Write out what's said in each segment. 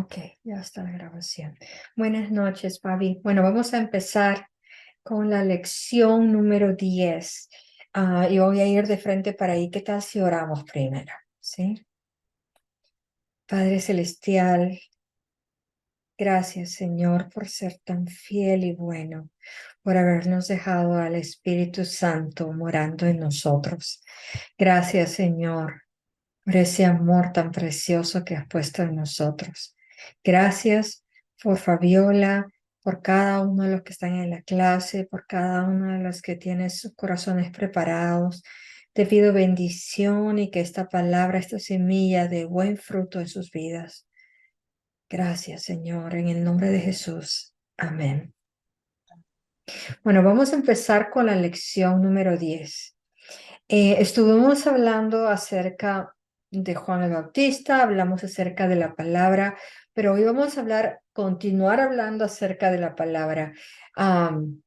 Ok, ya está la grabación. Buenas noches, Fabi. Bueno, vamos a empezar con la lección número 10. Y voy a ir de frente para ahí. ¿Qué tal si oramos primero? ¿Sí? Padre Celestial, gracias, Señor, por ser tan fiel y bueno, por habernos dejado al Espíritu Santo morando en nosotros. Gracias, Señor, por ese amor tan precioso que has puesto en nosotros. Gracias por Fabiola, por cada uno de los que están en la clase, por cada uno de los que tiene sus corazones preparados. Te pido bendición y que esta palabra, esta semilla de buen fruto en sus vidas. Gracias, Señor, en el nombre de Jesús. Amén. Bueno, vamos a empezar con la lección número 10. Estuvimos hablando acerca de Juan el Bautista, hablamos acerca de la palabra, pero hoy vamos a continuar hablando acerca de la palabra. Am,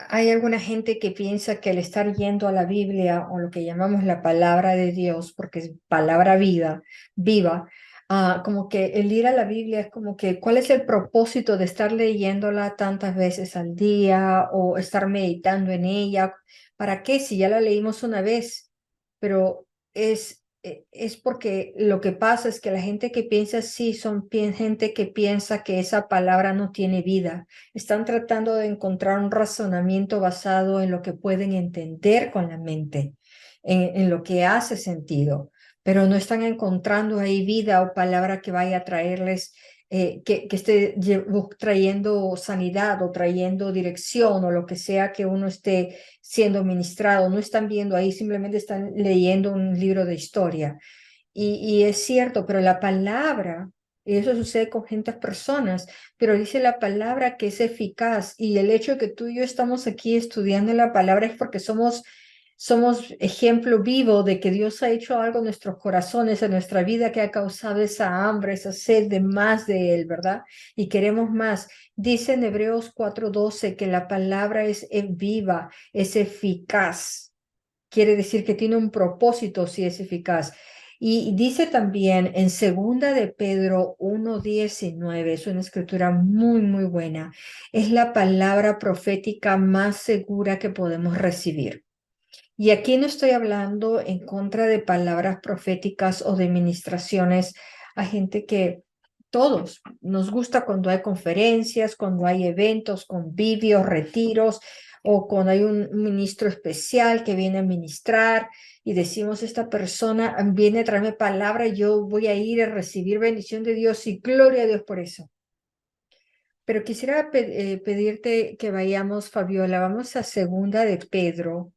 Hay alguna gente que piensa que el estar yendo a la Biblia o lo que llamamos la palabra de Dios, porque es palabra viva, como que el ir a la Biblia es como que, ¿cuál es el propósito de estar leyéndola tantas veces al día o estar meditando en ella? ¿Para qué si ya la leímos una vez? Pero es porque lo que pasa es que la gente que piensa así gente que piensa que esa palabra no tiene vida. Están tratando de encontrar un razonamiento basado en lo que pueden entender con la mente, en lo que hace sentido, pero no están encontrando ahí vida o palabra que vaya a traerles, que esté trayendo sanidad o trayendo dirección o lo que sea que uno esté siendo ministrado. No están viendo ahí, simplemente están leyendo un libro de historia. Y es cierto, pero la palabra, y eso sucede con gente, personas, pero dice la palabra que es eficaz, y el hecho de que tú y yo estamos aquí estudiando la palabra es porque somos ejemplo vivo de que Dios ha hecho algo en nuestros corazones, en nuestra vida, que ha causado esa hambre, esa sed de más de Él, ¿verdad? Y queremos más. Dice en Hebreos 4:12 que la palabra es viva, es eficaz. Quiere decir que tiene un propósito si es eficaz. Y dice también en segunda de Pedro 1:19, es una escritura muy, muy buena. Es la palabra profética más segura que podemos recibir. Y aquí no estoy hablando en contra de palabras proféticas o de ministraciones a gente que todos nos gusta cuando hay conferencias, cuando hay eventos, convivios, retiros o cuando hay un ministro especial que viene a ministrar y decimos, esta persona viene a traerme palabra y yo voy a ir a recibir bendición de Dios y gloria a Dios por eso. Pero quisiera pedirte que vayamos, Fabiola, vamos a segunda de Pedro.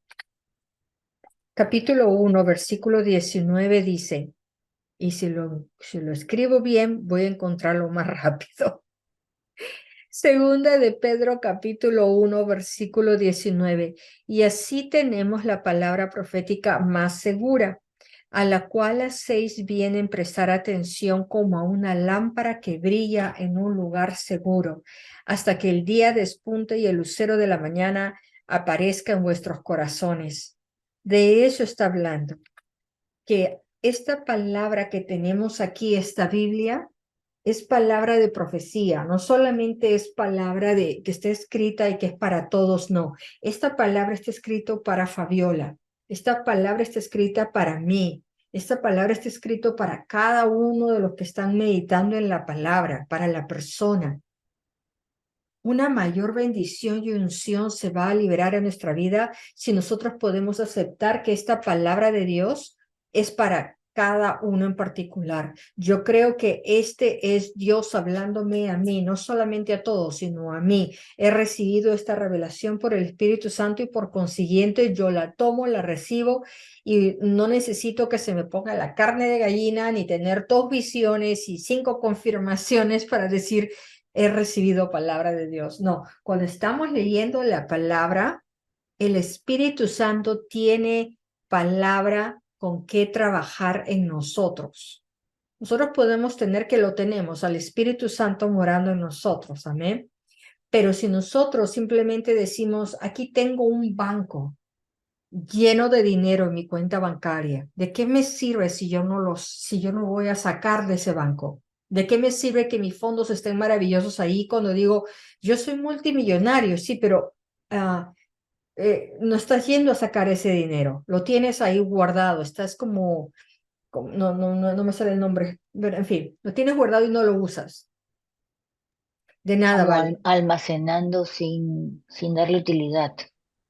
Capítulo 1, versículo 19 dice, y si lo escribo bien, voy a encontrarlo más rápido. Segunda de Pedro, capítulo 1, versículo 19. Y así tenemos la palabra profética más segura, a la cual hacéis bien en prestar atención como a una lámpara que brilla en un lugar seguro, hasta que el día despunte y el lucero de la mañana aparezca en vuestros corazones. De eso está hablando, que esta palabra que tenemos aquí, esta Biblia, es palabra de profecía, no solamente es palabra de que está escrita y que es para todos, no. Esta palabra está escrito para Fabiola, esta palabra está escrita para mí, esta palabra está escrito para cada uno de los que están meditando en la palabra, para la persona. Una mayor bendición y unción se va a liberar en nuestra vida si nosotros podemos aceptar que esta palabra de Dios es para cada uno en particular. Yo creo que este es Dios hablándome a mí, no solamente a todos, sino a mí. He recibido esta revelación por el Espíritu Santo y por consiguiente yo la tomo, la recibo y no necesito que se me ponga la carne de gallina ni tener dos visiones y 5 confirmaciones para decir he recibido palabra de Dios. No, cuando estamos leyendo la palabra, el Espíritu Santo tiene palabra con qué trabajar en nosotros. Nosotros podemos tener que lo tenemos, al Espíritu Santo morando en nosotros, amén. Pero si nosotros simplemente decimos, aquí tengo un banco lleno de dinero en mi cuenta bancaria, ¿de qué me sirve si yo no voy a sacar de ese banco? ¿De qué me sirve que mis fondos estén maravillosos ahí cuando digo, yo soy multimillonario? Sí, pero no estás yendo a sacar ese dinero, lo tienes ahí guardado, estás no me sale el nombre, pero en fin, lo tienes guardado y no lo usas. De nada como vale. almacenando sin darle utilidad.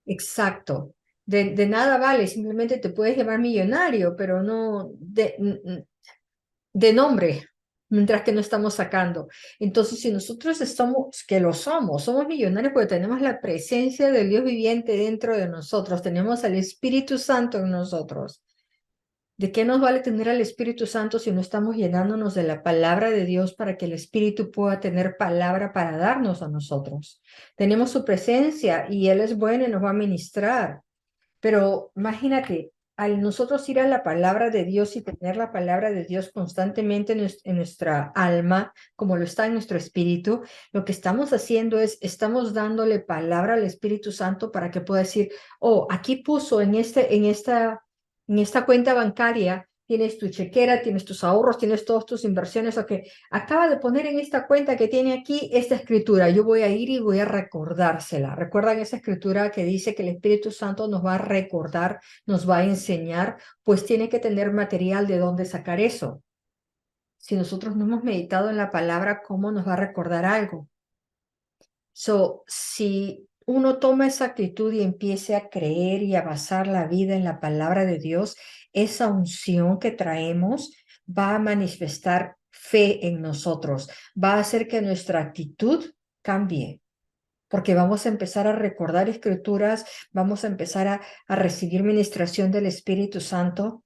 Exacto. De nada vale, simplemente te puedes llamar millonario, pero no de nombre, mientras que no estamos sacando. Entonces, si nosotros estamos, que lo somos millonarios porque tenemos la presencia del Dios viviente dentro de nosotros, tenemos al Espíritu Santo en nosotros. ¿De qué nos vale tener al Espíritu Santo si no estamos llenándonos de la palabra de Dios para que el Espíritu pueda tener palabra para darnos a nosotros? Tenemos su presencia y Él es bueno y nos va a ministrar. Pero imagínate, al nosotros ir a la palabra de Dios y tener la palabra de Dios constantemente en nuestra alma, como lo está en nuestro espíritu, lo que estamos haciendo es, estamos dándole palabra al Espíritu Santo para que pueda decir, oh, aquí puso en esta cuenta bancaria. Tienes tu chequera, tienes tus ahorros, tienes todas tus inversiones, o que acaba de poner en esta cuenta que tiene aquí esta escritura. Yo voy a ir y voy a recordársela. ¿Recuerdan esa escritura que dice que el Espíritu Santo nos va a recordar, nos va a enseñar? Pues tiene que tener material de dónde sacar eso. Si nosotros no hemos meditado en la palabra, ¿cómo nos va a recordar algo? Si uno toma esa actitud y empiece a creer y a basar la vida en la palabra de Dios, esa unción que traemos va a manifestar fe en nosotros, va a hacer que nuestra actitud cambie, porque vamos a empezar a recordar escrituras, vamos a empezar a recibir ministración del Espíritu Santo.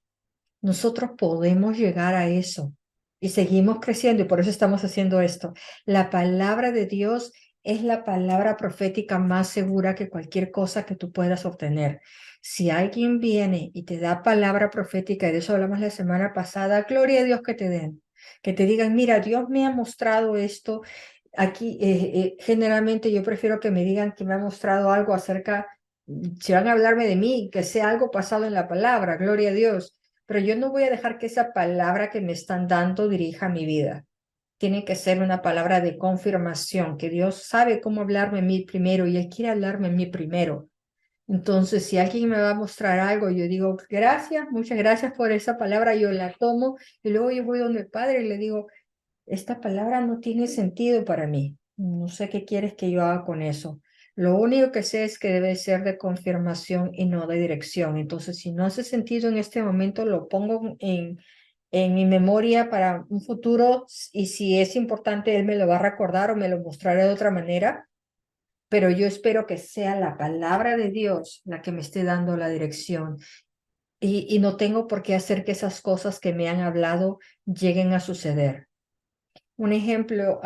Nosotros podemos llegar a eso y seguimos creciendo y por eso estamos haciendo esto. La palabra de Dios es la palabra profética más segura que cualquier cosa que tú puedas obtener. Si alguien viene y te da palabra profética, y de eso hablamos la semana pasada, gloria a Dios que te den, que te digan, mira, Dios me ha mostrado esto. Aquí, generalmente yo prefiero que me digan que me ha mostrado algo acerca, si van a hablarme de mí, que sea algo pasado en la palabra, gloria a Dios, pero yo no voy a dejar que esa palabra que me están dando dirija mi vida. Tiene que ser una palabra de confirmación, que Dios sabe cómo hablarme a mí primero y Él quiere hablarme a mí primero. Entonces, si alguien me va a mostrar algo, yo digo, gracias, muchas gracias por esa palabra, yo la tomo y luego yo voy donde el Padre y le digo, esta palabra no tiene sentido para mí. No sé qué quieres que yo haga con eso. Lo único que sé es que debe ser de confirmación y no de dirección. Entonces, si no hace sentido en este momento, lo pongo en mi memoria para un futuro y si es importante, él me lo va a recordar o me lo mostrará de otra manera. Pero yo espero que sea la palabra de Dios la que me esté dando la dirección y no tengo por qué hacer que esas cosas que me han hablado lleguen a suceder. Un ejemplo,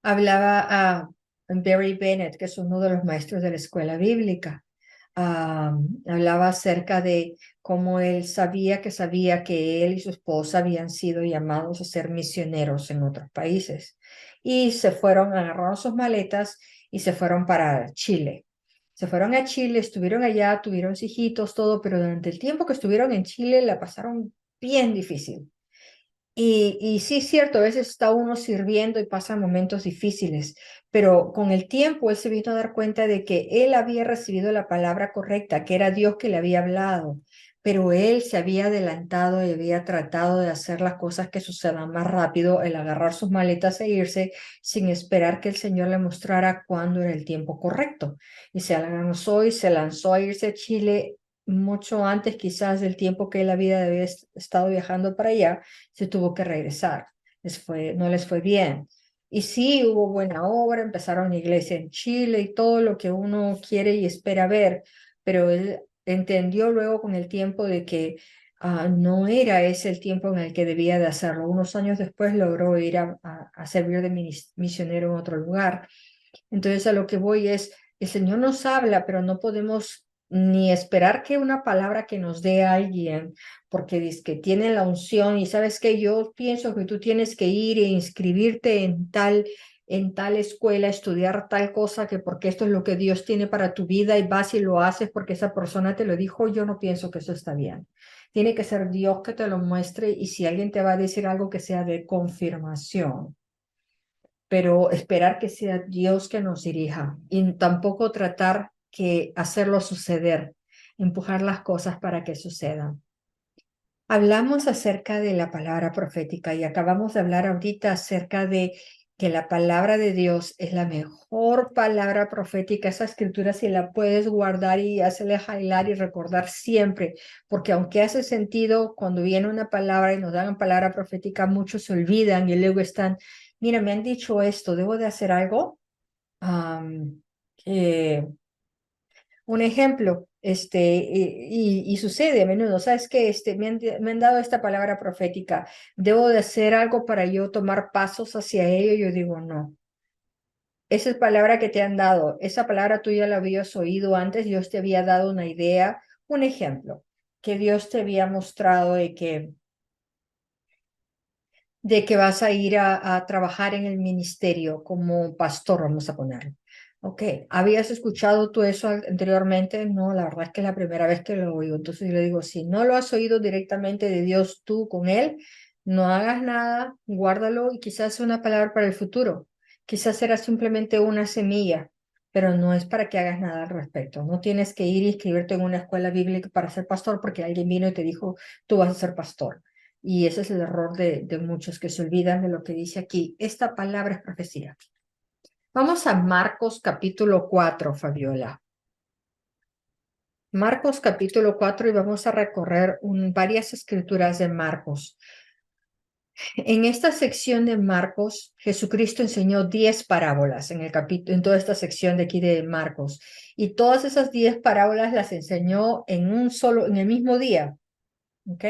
hablaba a Barry Bennett, que es uno de los maestros de la escuela bíblica. Hablaba acerca de cómo él sabía que él y su esposa habían sido llamados a ser misioneros en otros países. Y se fueron, agarraron sus maletas y se fueron para Chile. Se fueron a Chile, estuvieron allá, tuvieron hijitos, todo, pero durante el tiempo que estuvieron en Chile la pasaron bien difícil. Y sí es cierto, a veces está uno sirviendo y pasa momentos difíciles, pero con el tiempo él se vino a dar cuenta de que él había recibido la palabra correcta, que era Dios que le había hablado, pero él se había adelantado y había tratado de hacer las cosas que sucedan más rápido, el agarrar sus maletas e irse sin esperar que el Señor le mostrara cuándo era el tiempo correcto. Y se lanzó a irse a Chile mucho antes quizás del tiempo que él había estado viajando para allá, se tuvo que regresar. No les fue bien. Y sí, hubo buena obra, empezaron iglesia en Chile y todo lo que uno quiere y espera ver, pero él entendió luego con el tiempo de que no era ese el tiempo en el que debía de hacerlo. Unos años después logró ir a servir de misionero en otro lugar. Entonces a lo que voy es, el Señor nos habla, pero no podemos ni esperar que una palabra que nos dé alguien, porque dice que tiene la unción y sabes que yo pienso que tú tienes que ir e inscribirte en tal escuela, estudiar tal cosa, que porque esto es lo que Dios tiene para tu vida y vas y lo haces porque esa persona te lo dijo, yo no pienso que eso está bien. Tiene que ser Dios que te lo muestre y si alguien te va a decir algo que sea de confirmación, pero esperar que sea Dios que nos dirija y tampoco tratar que hacerlo suceder, empujar las cosas para que sucedan. Hablamos acerca de la palabra profética y acabamos de hablar ahorita acerca de que la palabra de Dios es la mejor palabra profética. Esa escritura si la puedes guardar y hacerle highlight y recordar siempre, porque aunque hace sentido cuando viene una palabra y nos dan palabra profética, muchos se olvidan y luego están, mira, me han dicho esto, ¿debo de hacer algo? Am, eh, un ejemplo, y sucede a menudo, ¿sabes qué? Me han dado esta palabra profética, ¿debo de hacer algo para yo tomar pasos hacia ello? Yo digo, no. Esa es palabra que te han dado, esa palabra tú ya la habías oído antes, Dios te había dado una idea, un ejemplo, que Dios te había mostrado de que vas a ir a trabajar en el ministerio como pastor, vamos a ponerlo. Ok, ¿habías escuchado tú eso anteriormente? No, la verdad es que es la primera vez que lo oigo. Entonces yo le digo, si no lo has oído directamente de Dios tú con él, no hagas nada, guárdalo y quizás sea una palabra para el futuro. Quizás será simplemente una semilla, pero no es para que hagas nada al respecto. No tienes que ir y inscribirte en una escuela bíblica para ser pastor porque alguien vino y te dijo, tú vas a ser pastor. Y ese es el error de muchos que se olvidan de lo que dice aquí. Esta palabra es profecía. Vamos a Marcos capítulo 4, Fabiola. Marcos capítulo 4 y vamos a recorrer varias escrituras de Marcos. En esta sección de Marcos, Jesucristo enseñó 10 parábolas en toda esta sección de aquí de Marcos. Y todas esas 10 parábolas las enseñó en el mismo día. ¿Ok?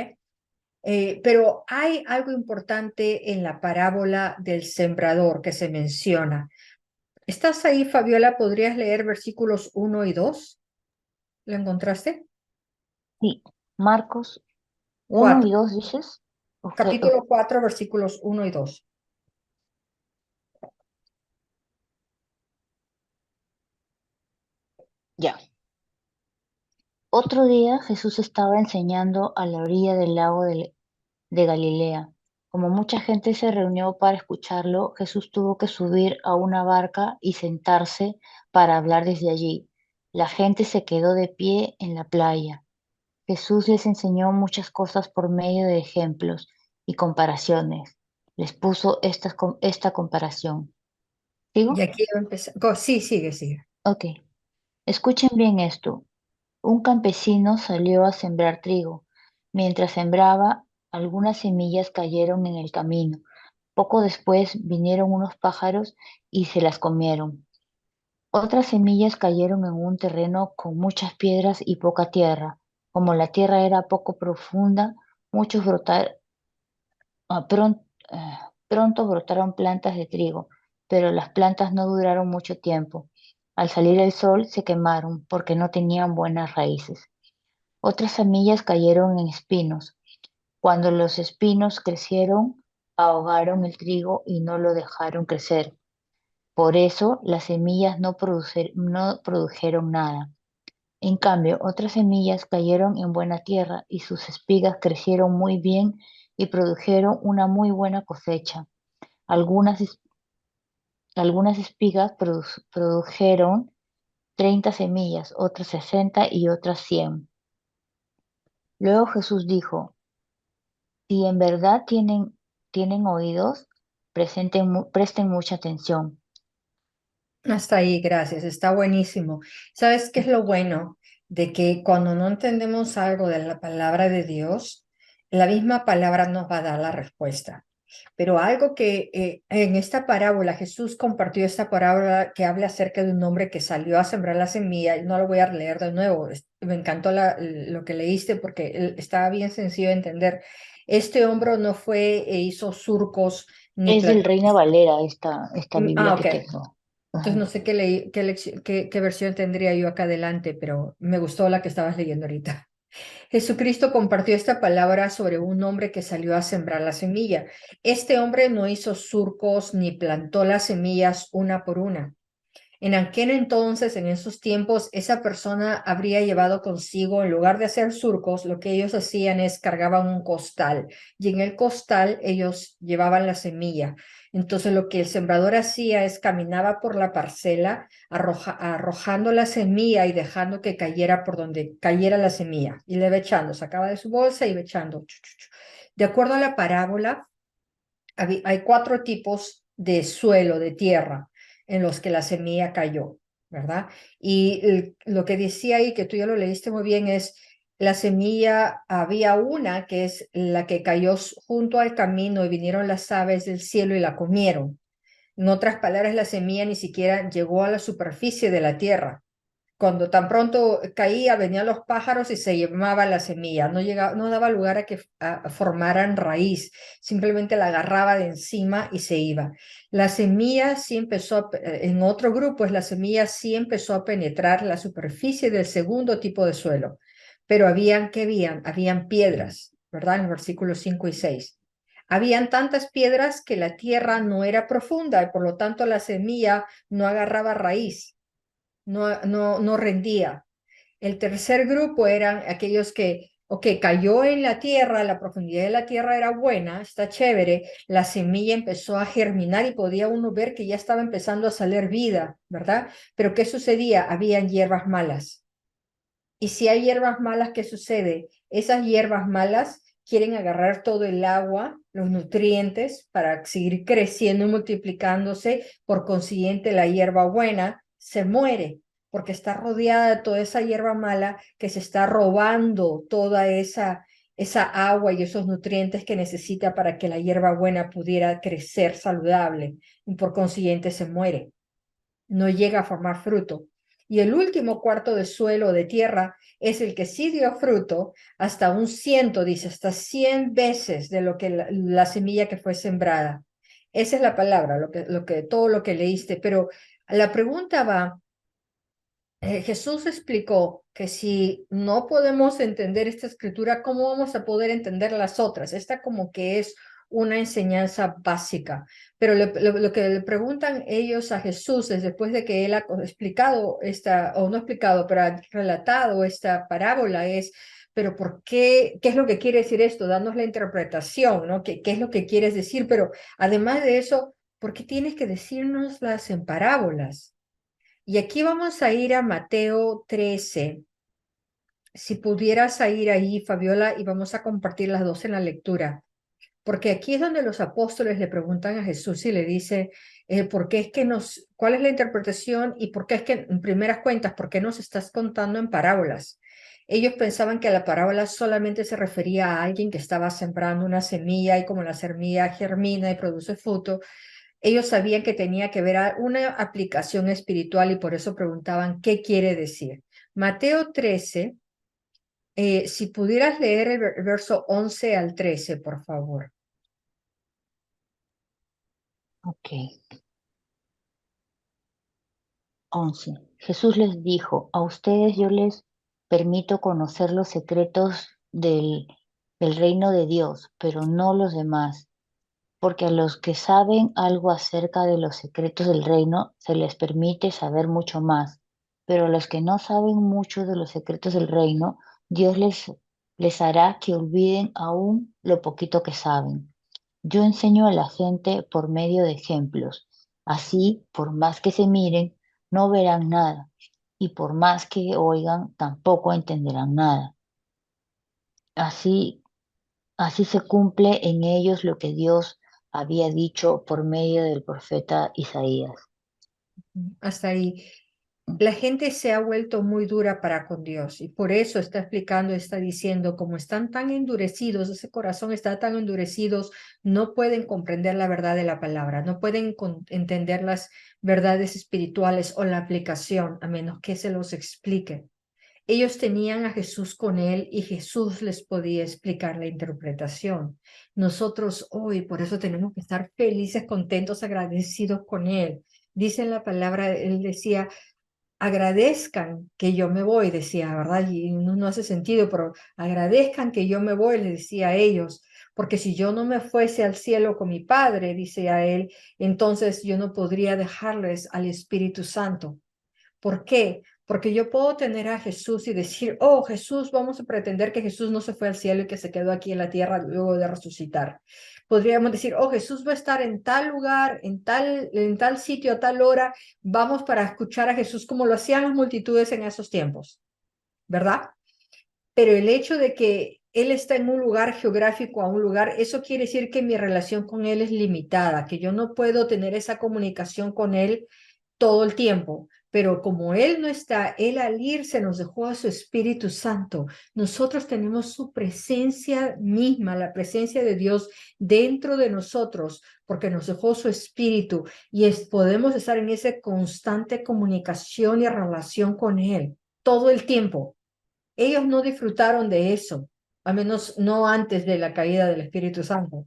Pero hay algo importante en la parábola del sembrador que se menciona. ¿Estás ahí, Fabiola? ¿Podrías leer versículos 1 y 2? ¿Lo encontraste? Sí, Marcos 1 4. y 2 dices. Ok, Capítulo 4, versículos 1 y 2. ya. Otro día Jesús estaba enseñando a la orilla del lago de Galilea. Como mucha gente se reunió para escucharlo, Jesús tuvo que subir a una barca y sentarse para hablar desde allí. La gente se quedó de pie en la playa. Jesús les enseñó muchas cosas por medio de ejemplos y comparaciones. Les puso esta comparación. Y ¿Sigo? aquí va a empezar. Sí, sigue, sigue. Ok. Escuchen bien esto. Un campesino salió a sembrar trigo. Mientras sembraba, algunas semillas cayeron en el camino. Poco después vinieron unos pájaros y se las comieron. Otras semillas cayeron en un terreno con muchas piedras y poca tierra. Como la tierra era poco profunda, muchos pronto brotaron plantas de trigo, pero las plantas no duraron mucho tiempo. Al salir el sol se quemaron porque no tenían buenas raíces. Otras semillas cayeron en espinos. Cuando los espinos crecieron, ahogaron el trigo y no lo dejaron crecer. Por eso las semillas no produjeron nada. En cambio, otras semillas cayeron en buena tierra y sus espigas crecieron muy bien y produjeron una muy buena cosecha. Algunas, es- algunas espigas produjeron 30 semillas, otras 60 y otras 100. Luego Jesús dijo, si en verdad tienen oídos, presten mucha atención. Hasta ahí, gracias. Está buenísimo. ¿Sabes qué es lo bueno? De que cuando no entendemos algo de la palabra de Dios, la misma palabra nos va a dar la respuesta. Pero algo que en esta parábola, Jesús compartió esta parábola que habla acerca de un hombre que salió a sembrar la semilla, y no lo voy a leer de nuevo, me encantó lo que leíste porque estaba bien sencillo de entender. Este hombre no fue e hizo surcos ni Es del plantó. Reina Valera esta Biblia Ok. que tengo. Entonces Ajá. no sé qué versión tendría yo acá adelante, pero me gustó la que estabas leyendo ahorita. Jesucristo compartió esta palabra sobre un hombre que salió a sembrar la semilla. Este hombre no hizo surcos ni plantó las semillas una por una. En aquel entonces, en esos tiempos, esa persona habría llevado consigo, en lugar de hacer surcos, lo que ellos hacían es cargaban un costal y en el costal ellos llevaban la semilla. Entonces lo que el sembrador hacía es caminaba por la parcela, arrojando la semilla y dejando que cayera por donde cayera la semilla. Y le iba echando, sacaba de su bolsa y iba echando. De acuerdo a la parábola, hay cuatro tipos de suelo, de tierra, en los que la semilla cayó, ¿verdad? Y lo que decía ahí, que tú ya lo leíste muy bien, es la semilla, había una que es la que cayó junto al camino y vinieron las aves del cielo y la comieron. En otras palabras, la semilla ni siquiera llegó a la superficie de la tierra. Cuando tan pronto caía, venían los pájaros y se llevaban la semilla. No llegaba, no daba lugar a que formaran raíz. Simplemente la agarraba de encima y se iba. La semilla sí empezó, en otro grupo, la semilla sí empezó a penetrar la superficie del segundo tipo de suelo. Pero ¿qué habían? Habían piedras, ¿verdad? En los versículos 5 y 6. Habían tantas piedras que la tierra no era profunda y por lo tanto la semilla no agarraba raíz, no rendía. El tercer grupo eran aquellos que, ok, cayó en la tierra, la profundidad de la tierra era buena, está chévere, la semilla empezó a germinar y podía uno ver que ya estaba empezando a salir vida, ¿verdad? Pero ¿qué sucedía? Habían hierbas malas. Y si hay hierbas malas, ¿qué sucede? Esas hierbas malas quieren agarrar todo el agua, los nutrientes, para seguir creciendo y multiplicándose. Por consiguiente, la hierba buena se muere porque está rodeada de toda esa hierba mala que se está robando toda esa agua y esos nutrientes que necesita para que la hierba buena pudiera crecer saludable y por consiguiente se muere, no llega a formar fruto. Y el último cuarto de suelo de tierra es el que sí dio fruto hasta un ciento, dice, hasta 100 veces de lo que la semilla que fue sembrada. Esa es la palabra, todo lo que leíste. Pero la pregunta va, Jesús explicó que si no podemos entender esta escritura, ¿cómo vamos a poder entender las otras? Esta como que es una enseñanza básica, pero lo que le preguntan ellos a Jesús es después de que él ha explicado esta, o no explicado, pero ha relatado esta parábola es, pero ¿por qué? ¿Qué es lo que quiere decir esto? Danos la interpretación, ¿no? ¿Qué es lo que quieres decir? Pero además de eso, ¿por qué tienes que decírnoslas en parábolas? Y aquí vamos a ir a Mateo 13. Si pudieras ir ahí, Fabiola, y vamos a compartir las dos en la lectura, porque aquí es donde los apóstoles le preguntan a Jesús y le dice, ¿por qué es que cuál es la interpretación y por qué es que, en primeras cuentas, por qué nos estás contando en parábolas? Ellos pensaban que la parábola solamente se refería a alguien que estaba sembrando una semilla y como la semilla germina y produce fruto, ellos sabían que tenía que ver una aplicación espiritual y por eso preguntaban qué quiere decir. Mateo 13, si pudieras leer el verso 11 al 13, por favor. Ok. 11. Jesús les dijo, a ustedes yo les permito conocer los secretos del reino de Dios, pero no los demás, porque a los que saben algo acerca de los secretos del reino se les permite saber mucho más, pero a los que no saben mucho de los secretos del reino, Dios les hará que olviden aún lo poquito que saben. Yo enseño a la gente por medio de ejemplos. Así, por más que se miren, no verán nada, y por más que oigan, tampoco entenderán nada. Así, así se cumple en ellos lo que Dios había dicho por medio del profeta Isaías. Hasta ahí. La gente se ha vuelto muy dura para con Dios y por eso está explicando, está diciendo, como están tan endurecidos, ese corazón está tan endurecidos, no pueden comprender la verdad de la palabra, no pueden entender las verdades espirituales o la aplicación, a menos que se los explique. Ellos tenían a Jesús con él y Jesús les podía explicar la interpretación. Nosotros hoy, por eso tenemos que estar felices, contentos, agradecidos con él. Dice en la palabra, él decía, agradezcan que yo me voy, decía, ¿verdad? Y no hace sentido, pero agradezcan que yo me voy, les decía a ellos, porque si yo no me fuese al cielo con mi Padre, dice a él, entonces yo no podría dejarles al Espíritu Santo. ¿Por qué? Porque yo puedo tener a Jesús y decir, oh Jesús, vamos a pretender que Jesús no se fue al cielo y que se quedó aquí en la tierra luego de resucitar. Podríamos decir, oh Jesús va a estar en tal lugar, en tal sitio, a tal hora, vamos para escuchar a Jesús como lo hacían las multitudes en esos tiempos, ¿verdad? Pero el hecho de que Él está en un lugar geográfico a un lugar, eso quiere decir que mi relación con Él es limitada, que yo no puedo tener esa comunicación con Él todo el tiempo. Pero como Él no está, Él al irse nos dejó a su Espíritu Santo. Nosotros tenemos su presencia misma, la presencia de Dios dentro de nosotros, porque nos dejó su Espíritu y podemos estar en esa constante comunicación y relación con Él todo el tiempo. Ellos no disfrutaron de eso, al menos no antes de la caída del Espíritu Santo.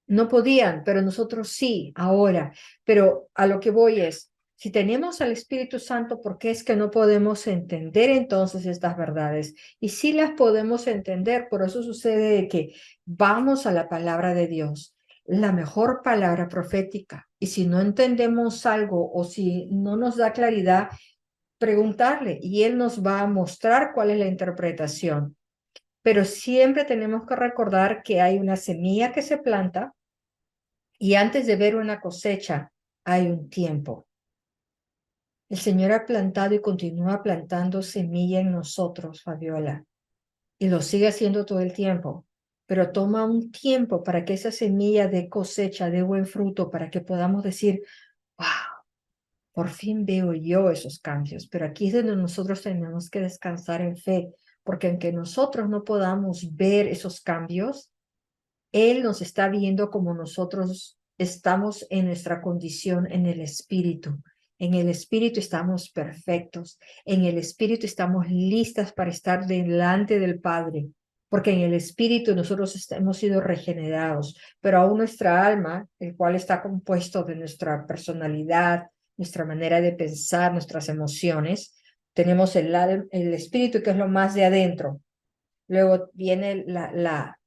No podían, pero nosotros sí, ahora. Pero a lo que voy es, si tenemos al Espíritu Santo, ¿por qué es que no podemos entender entonces estas verdades? Y sí las podemos entender, por eso sucede de que vamos a la palabra de Dios, la mejor palabra profética. Y si no entendemos algo o si no nos da claridad, preguntarle y él nos va a mostrar cuál es la interpretación. Pero siempre tenemos que recordar que hay una semilla que se planta y antes de ver una cosecha hay un tiempo. El Señor ha plantado y continúa plantando semilla en nosotros, Fabiola, y lo sigue haciendo todo el tiempo. Pero toma un tiempo para que esa semilla dé cosecha, dé buen fruto, para que podamos decir, wow, por fin veo yo esos cambios, pero aquí es donde nosotros tenemos que descansar en fe, porque aunque nosotros no podamos ver esos cambios, Él nos está viendo como nosotros estamos en nuestra condición en el Espíritu. En el Espíritu estamos perfectos, en el Espíritu estamos listas para estar delante del Padre, porque en el Espíritu nosotros hemos sido regenerados, pero aún nuestra alma, el cual está compuesto de nuestra personalidad, nuestra manera de pensar, nuestras emociones, tenemos el Espíritu que es lo más de adentro. Luego viene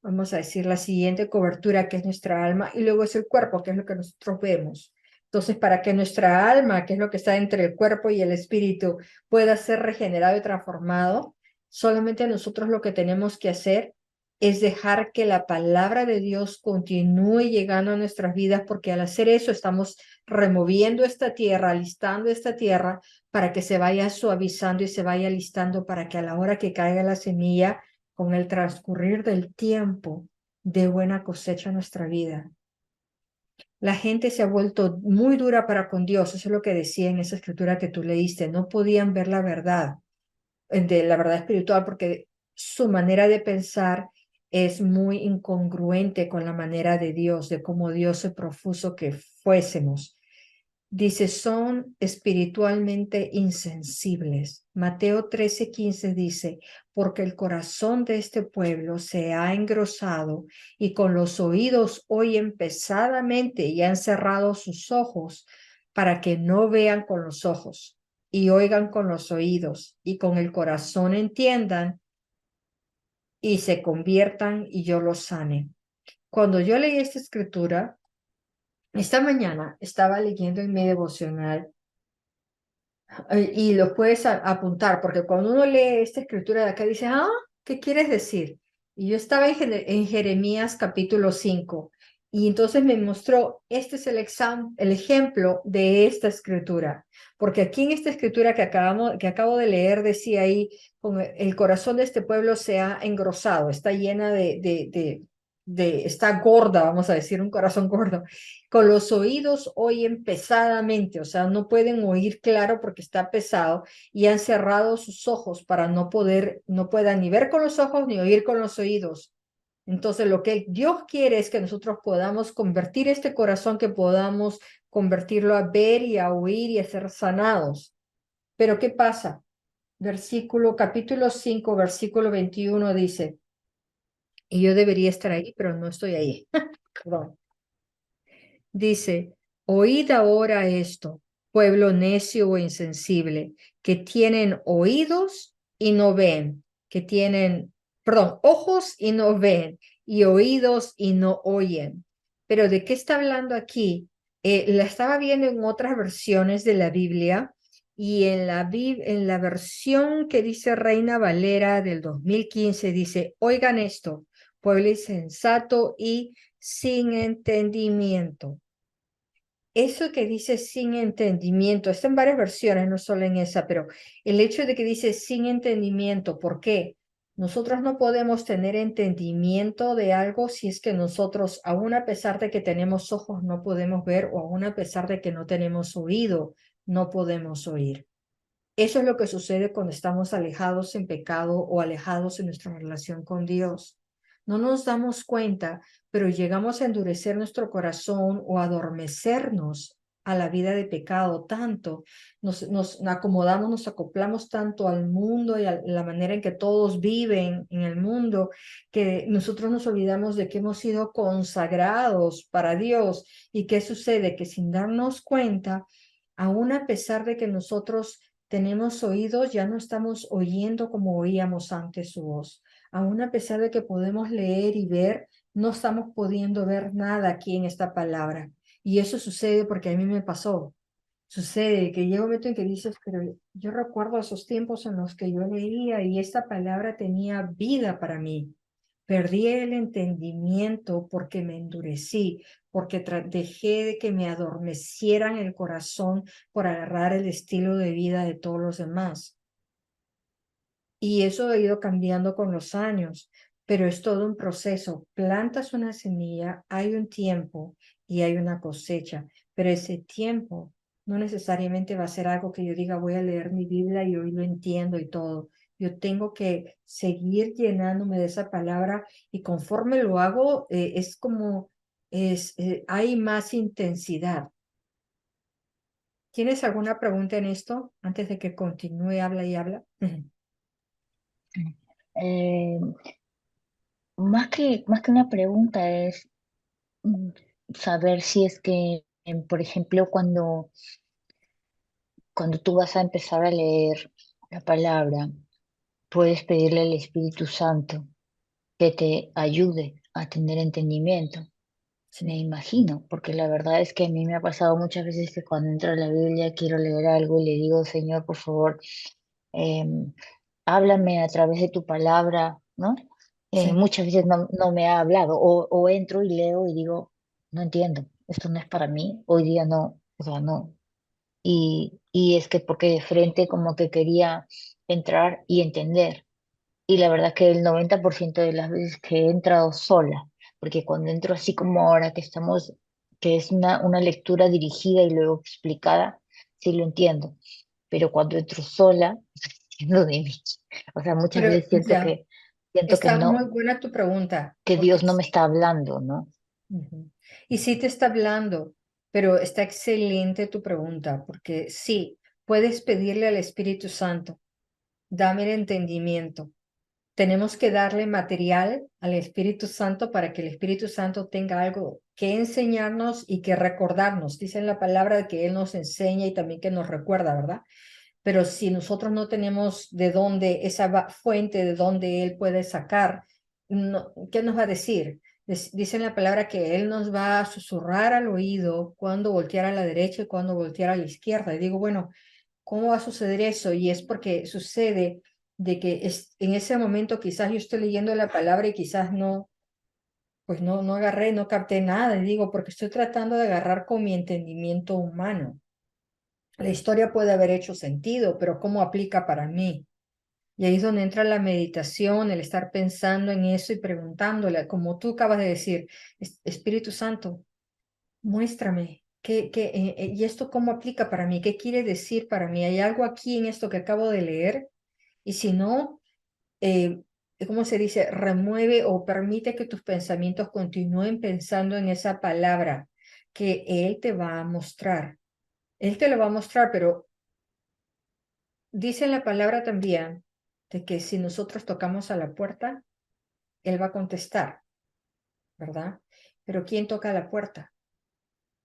vamos a decir, la siguiente cobertura, que es nuestra alma, y luego es el cuerpo, que es lo que nosotros vemos. Entonces, para que nuestra alma, que es lo que está entre el cuerpo y el espíritu, pueda ser regenerado y transformado, solamente nosotros lo que tenemos que hacer es dejar que la palabra de Dios continúe llegando a nuestras vidas, porque al hacer eso estamos removiendo esta tierra, alistando esta tierra para que se vaya suavizando y se vaya alistando para que a la hora que caiga la semilla, con el transcurrir del tiempo, de buena cosecha en nuestra vida. La gente se ha vuelto muy dura para con Dios, eso es lo que decía en esa escritura que tú leíste, no podían ver la verdad, de la verdad espiritual, porque su manera de pensar es muy incongruente con la manera de Dios, de cómo Dios se propuso que fuésemos. Dice, son espiritualmente insensibles. Mateo 13:15 dice, porque el corazón de este pueblo se ha engrosado y con los oídos oyen pesadamente y han cerrado sus ojos para que no vean con los ojos y oigan con los oídos y con el corazón entiendan y se conviertan y yo los sane. Cuando yo leí esta escritura, esta mañana estaba leyendo en mi devocional. Y lo puedes apuntar, porque cuando uno lee esta escritura de acá, dice, ah, ¿qué quieres decir? Y yo estaba en Jeremías capítulo 5, y entonces me mostró, este es el ejemplo de esta escritura, porque aquí en esta escritura que acabo de leer, decía ahí, con el corazón de este pueblo se ha engrosado, está llena está gorda, vamos a decir, un corazón gordo. Con los oídos oyen pesadamente, o sea, no pueden oír claro porque está pesado y han cerrado sus ojos para no puedan ni ver con los ojos ni oír con los oídos. Entonces, lo que Dios quiere es que nosotros podamos convertir este corazón, que podamos convertirlo a ver y a oír y a ser sanados. Pero ¿qué pasa? Capítulo 5, versículo 21 dice, y yo debería estar ahí, pero no estoy ahí. Perdón. Dice, oíd ahora esto, pueblo necio o insensible, que tienen oídos y no ven, perdón, ojos y no ven, y oídos y no oyen. Pero ¿de qué está hablando aquí? La estaba viendo en otras versiones de la Biblia y en la versión que dice Reina Valera del 2015 dice, oigan esto, pueblo insensato y sin entendimiento. Eso que dice sin entendimiento, está en varias versiones, no solo en esa, pero el hecho de que dice sin entendimiento, ¿por qué? Nosotros no podemos tener entendimiento de algo si es que nosotros, aun a pesar de que tenemos ojos, no podemos ver, o aun a pesar de que no tenemos oído, no podemos oír. Eso es lo que sucede cuando estamos alejados en pecado o alejados en nuestra relación con Dios. No nos damos cuenta, pero llegamos a endurecer nuestro corazón o adormecernos a la vida de pecado tanto, nos acomodamos, nos acoplamos tanto al mundo y a la manera en que todos viven en el mundo, que nosotros nos olvidamos de que hemos sido consagrados para Dios. ¿Y qué sucede? Que sin darnos cuenta, aun a pesar de que nosotros tenemos oídos, ya no estamos oyendo como oíamos antes su voz. Aún a pesar de que podemos leer y ver, no estamos pudiendo ver nada aquí en esta palabra. Y eso sucede porque a mí me pasó. Sucede que llega un momento en que dices, pero yo recuerdo esos tiempos en los que yo leía y esta palabra tenía vida para mí. Perdí el entendimiento porque me endurecí, porque dejé de que me adormecieran el corazón por agarrar el estilo de vida de todos los demás. Y eso ha ido cambiando con los años, pero es todo un proceso. Plantas una semilla, hay un tiempo y hay una cosecha, pero ese tiempo no necesariamente va a ser algo que yo diga, voy a leer mi Biblia y hoy lo entiendo y todo. Yo tengo que seguir llenándome de esa palabra y conforme lo hago, es como, hay más intensidad. ¿Tienes alguna pregunta en esto antes de que continúe, habla y habla? Eh, más que una pregunta es mm, saber si es que, por ejemplo, cuando tú vas a empezar a leer la palabra, puedes pedirle al Espíritu Santo que te ayude a tener entendimiento. Me Sí, imagino, porque la verdad es que a mí me ha pasado muchas veces que cuando entro a la Biblia quiero leer algo y le digo, Señor, por favor, em, háblame a través de tu palabra, ¿no? sí. Muchas veces no me ha hablado, o entro y leo y digo, no entiendo, esto no es para mí, hoy día no, o sea, no. Y es que porque de frente como que quería entrar y entender. Y la verdad que el 90% de las veces que he entrado sola, porque cuando entro así como ahora que estamos, que es una lectura dirigida y luego explicada, sí lo entiendo, pero cuando entro sola, entiendo de mí. O sea, muchas Pero veces ya, siento que está muy no, buena tu pregunta, que porque Dios no me está hablando, ¿no? ujú. Y sí te está hablando, pero está excelente tu pregunta, porque sí, puedes pedirle al Espíritu Santo, dame el entendimiento. Tenemos que darle material al Espíritu Santo para que el Espíritu Santo tenga algo que enseñarnos y que recordarnos. Dice en la palabra que Él nos enseña y también que nos recuerda, ¿verdad? Pero si nosotros no tenemos de dónde, esa fuente de dónde Él puede sacar, ¿qué nos va a decir? Dice en la palabra que Él nos va a susurrar al oído cuando voltear a la derecha y cuando voltear a la izquierda. Y digo, bueno, ¿cómo va a suceder eso? Y es porque sucede de que en ese momento quizás yo estoy leyendo la palabra y quizás no, pues no agarré, no capté nada. Y digo, porque estoy tratando de agarrar con mi entendimiento humano. La historia puede haber hecho sentido, pero ¿cómo aplica para mí? Y ahí es donde entra la meditación, el estar pensando en eso y preguntándole, como tú acabas de decir, Espíritu Santo, muéstrame, ¿y esto cómo aplica para mí? ¿Qué quiere decir para mí? ¿Hay algo aquí en esto que acabo de leer? Y si no, eh, ¿cómo se dice? Remueve o permite que tus pensamientos continúen pensando en esa palabra que Él te va a mostrar. Él te lo va a mostrar, pero dice en la palabra también de que si nosotros tocamos a la puerta, Él va a contestar, ¿verdad? Pero ¿quién toca la puerta?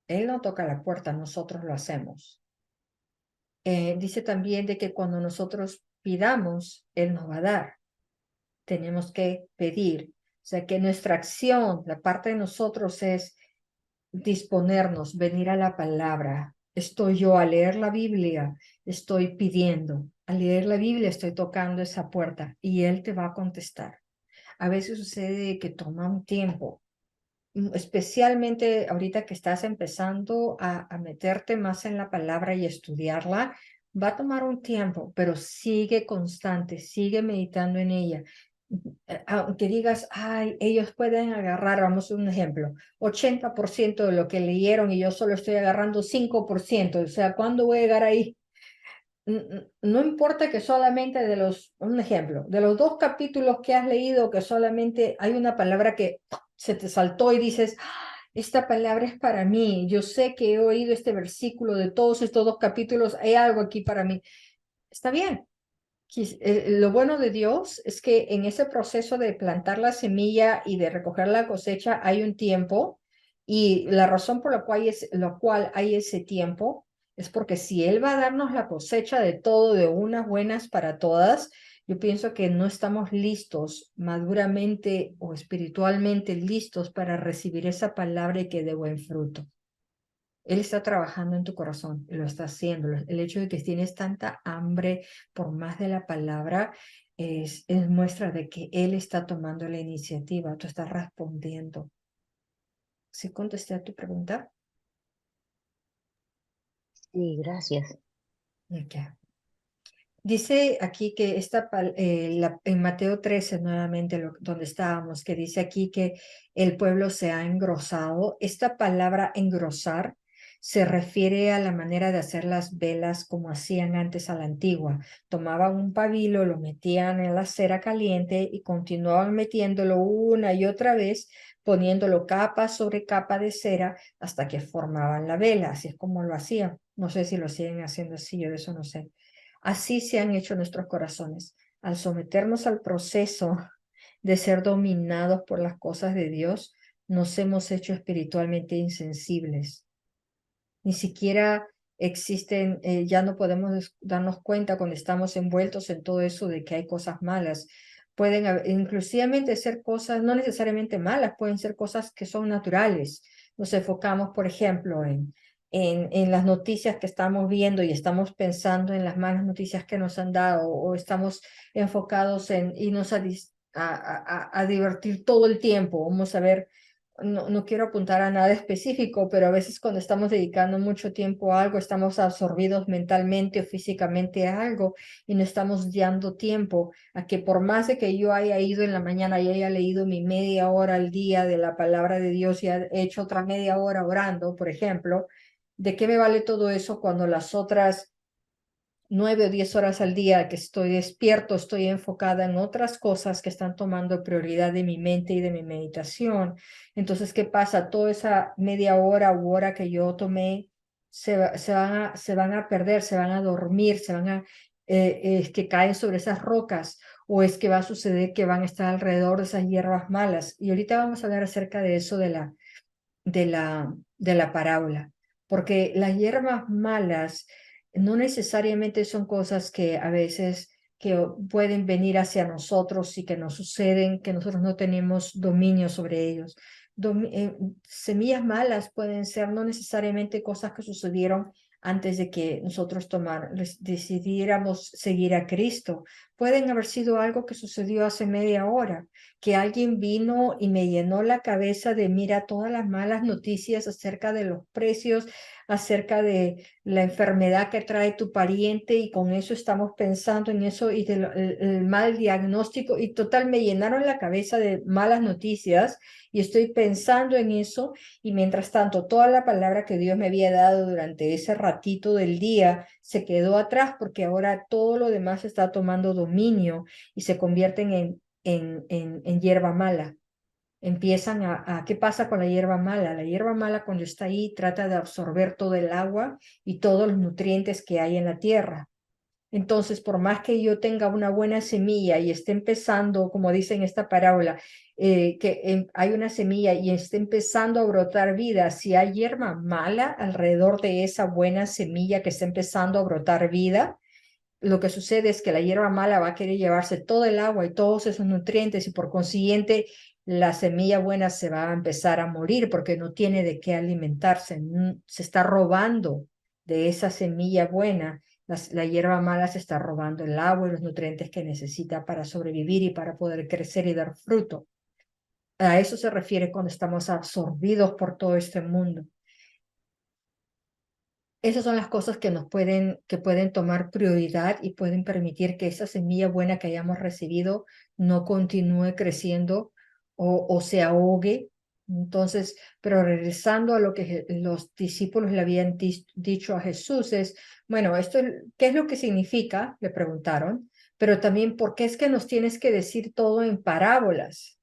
Él no toca la puerta, nosotros lo hacemos. Dice también de que cuando nosotros pidamos, Él nos va a dar. tenemos que pedir. O sea, que nuestra acción, la parte de nosotros es disponernos, venir a la palabra. Estoy yo a leer la Biblia, estoy pidiendo. Al leer la Biblia estoy tocando esa puerta y Él te va a contestar. A veces sucede que toma un tiempo, especialmente ahorita que estás empezando a meterte más en la palabra y estudiarla, va a tomar un tiempo, pero sigue constante, sigue meditando en ella. Aunque digas, ay, ellos pueden agarrar, vamos a un ejemplo, 80% de lo que leyeron y yo solo estoy agarrando 5%, o sea, ¿cuándo voy a llegar ahí? No importa que solamente un ejemplo, de los 2 capítulos que has leído, que solamente hay una palabra que se te saltó y dices, "Ah, esta palabra es para mí, yo sé que he oído este versículo de todos estos 2 capítulos, hay algo aquí para mí". Está bien. Lo bueno de Dios es que en ese proceso de plantar la semilla y de recoger la cosecha hay un tiempo, y la razón por la cual hay ese tiempo es porque si Él va a darnos la cosecha de todo, de unas buenas para todas, yo pienso que no estamos listos maduramente o espiritualmente listos para recibir esa palabra y que dé buen fruto. Él está trabajando en tu corazón, y lo está haciendo. El hecho de que tienes tanta hambre por más de la palabra es muestra de que Él está tomando la iniciativa, tú estás respondiendo. ¿Sí contesté a tu pregunta? Sí, gracias. Ok. Dice aquí que en Mateo 13, nuevamente donde estábamos, que dice aquí que el pueblo se ha engrosado. Esta palabra engrosar se refiere a la manera de hacer las velas como hacían antes a la antigua. Tomaban un pabilo, lo metían en la cera caliente y continuaban metiéndolo una y otra vez, poniéndolo capa sobre capa de cera hasta que formaban la vela. Así es como lo hacían. No sé si lo siguen haciendo así, yo de eso no sé. Así se han hecho nuestros corazones. Al someternos al proceso de ser dominados por las cosas de Dios, nos hemos hecho espiritualmente insensibles. Ni siquiera existen, ya no podemos darnos cuenta cuando estamos envueltos en todo eso de que hay cosas malas. Pueden inclusivamente ser cosas no necesariamente malas, pueden ser cosas que son naturales. Nos enfocamos, por ejemplo, en las noticias que estamos viendo y estamos pensando en las malas noticias que nos han dado, o estamos enfocados en irnos a divertir todo el tiempo. Vamos a ver, no quiero apuntar a nada específico, pero a veces cuando estamos dedicando mucho tiempo a algo, estamos absorbidos mentalmente o físicamente a algo y no estamos dando tiempo a que, por más de que yo haya ido en la mañana y haya leído mi media hora al día de la palabra de Dios y he hecho otra media hora orando, por ejemplo, ¿de qué me vale todo eso cuando las otras 9 o 10 horas al día que estoy despierto, estoy enfocada en otras cosas que están tomando prioridad de mi mente y de mi meditación? Entonces, ¿qué pasa? Toda esa media hora u hora que yo tomé se van a perder, se van a dormir, es que caen sobre esas rocas, o es que va a suceder que van a estar alrededor de esas hierbas malas. Y ahorita vamos a hablar acerca de eso de la parábola, porque las hierbas malas no necesariamente son cosas que a veces que pueden venir hacia nosotros y que nos suceden, que nosotros no tenemos dominio sobre ellos. Semillas malas pueden ser no necesariamente cosas que sucedieron antes de que nosotros decidiéramos seguir a Cristo. Pueden haber sido algo que sucedió hace media hora, que alguien vino y me llenó la cabeza de, mira, todas las malas noticias acerca de los precios, acerca de la enfermedad que trae tu pariente, y con eso estamos pensando en eso y el mal diagnóstico, y total me llenaron la cabeza de malas noticias y estoy pensando en eso, y mientras tanto toda la palabra que Dios me había dado durante ese ratito del día se quedó atrás, porque ahora todo lo demás está tomando dominio y se convierten en hierba mala. Empiezan ¿qué pasa con la hierba mala? La hierba mala, cuando está ahí, trata de absorber todo el agua y todos los nutrientes que hay en la tierra. Entonces, por más que yo tenga una buena semilla y esté empezando, como dice en esta parábola, hay una semilla y esté empezando a brotar vida, si hay hierba mala alrededor de esa buena semilla que está empezando a brotar vida, lo que sucede es que la hierba mala va a querer llevarse todo el agua y todos esos nutrientes y por consiguiente la semilla buena se va a empezar a morir porque no tiene de qué alimentarse. Se está robando de esa semilla buena. La hierba mala se está robando el agua y los nutrientes que necesita para sobrevivir y para poder crecer y dar fruto. A eso se refiere cuando estamos absorbidos por todo este mundo. Esas son las cosas que pueden tomar prioridad y pueden permitir que esa semilla buena que hayamos recibido no continúe creciendo o se ahogue. Entonces, pero regresando a lo que los discípulos le habían dicho a Jesús es, bueno, ¿qué es lo que significa? Le preguntaron, pero también, ¿por qué es que nos tienes que decir todo en parábolas?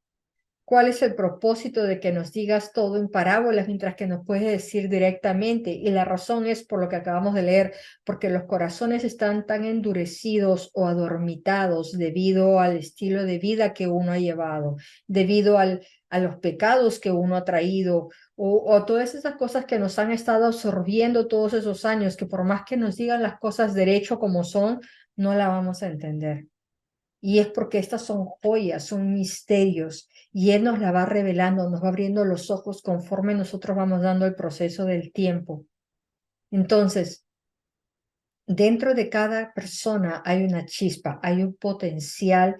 ¿Cuál es el propósito de que nos digas todo en parábolas mientras que nos puedes decir directamente? Y la razón es por lo que acabamos de leer, porque los corazones están tan endurecidos o adormitados debido al estilo de vida que uno ha llevado, debido a los pecados que uno ha traído o todas esas cosas que nos han estado absorbiendo todos esos años, que por más que nos digan las cosas derecho como son, no la vamos a entender. Y es porque estas son joyas, son misterios, y Él nos la va revelando, nos va abriendo los ojos conforme nosotros vamos dando el proceso del tiempo. Entonces, dentro de cada persona hay una chispa, hay un potencial